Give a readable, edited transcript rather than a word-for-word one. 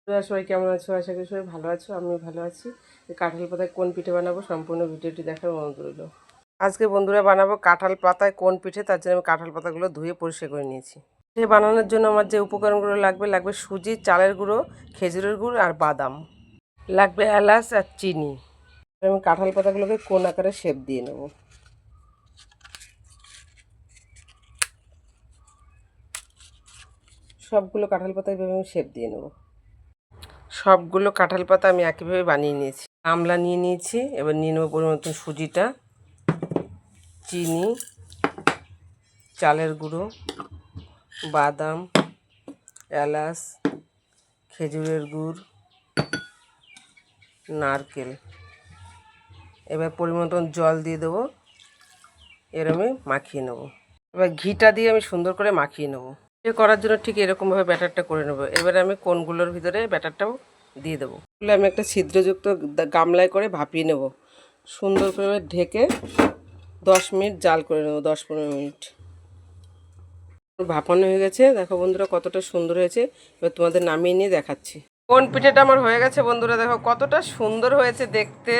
তোমরা সবাই কেমন আছো? আশা করি সবাই ভালো আছো, আমিও ভালো আছি। কাঁঠাল পাতায় কোন পিঠে বানাবো সম্পূর্ণ ভিডিওটি দেখার অনুরোধ রইল। আজকে বন্ধুরা বানাবো কাঁঠাল পাতায় কোন পিঠে। তার জন্য আমি কাঁঠাল পাতাগুলো ধুয়ে পরিষ্কার করে নিয়েছি। পিঠে বানানোর জন্য আমার যে উপকরণগুলো লাগবে সুজি, চালের গুঁড়ো, খেজুরের গুড় আর বাদাম। লাগবে এলাচ আর চিনি। আমি কাঁঠাল পাতাগুলোকে কোন আকারে শেপ দিয়ে নেব। সবগুলো কাঁঠাল পাতায় এভাবে আমি শেপ দিয়ে নেব। সবগুলো কাঁঠাল পাতা আমি একইভাবে বানিয়ে নিয়েছি। আমলা নিয়ে নিয়েছি, এবার নিয়ে নেবো পরিমাণ মতো সুজিটা, চিনি, চালের গুঁড়ো, বাদাম, এলাচ, খেজুরের গুড়, নারকেল। এবার পরিমাণ মতন জল দিয়ে দেবো, এর আমি মাখিয়ে নেব। এবার ঘিটা দিয়ে আমি সুন্দর করে মাখিয়ে নেব। এটা করার জন্য ঠিক এরকমভাবে ব্যাটারটা করে নেব। এবারে আমি কোনগুলোর ভিতরে ব্যাটারটাও দিয়ে দেবো। আমি একটা ছিদ্রযুক্ত গামলায় করে ভাপিয়ে নেব। সুন্দর করে ঢেকে 10 মিনিট জাল করে নেব, 10-15 মিনিট। ভাপানো হয়ে গেছে, দেখো বন্ধুরা কতটা সুন্দর হয়েছে। এবার তোমাদের নামিয়ে নিয়ে দেখাচ্ছি। কোন পিঠেটা আমার হয়ে গেছে বন্ধুরা, দেখো কতটা সুন্দর হয়েছে দেখতে।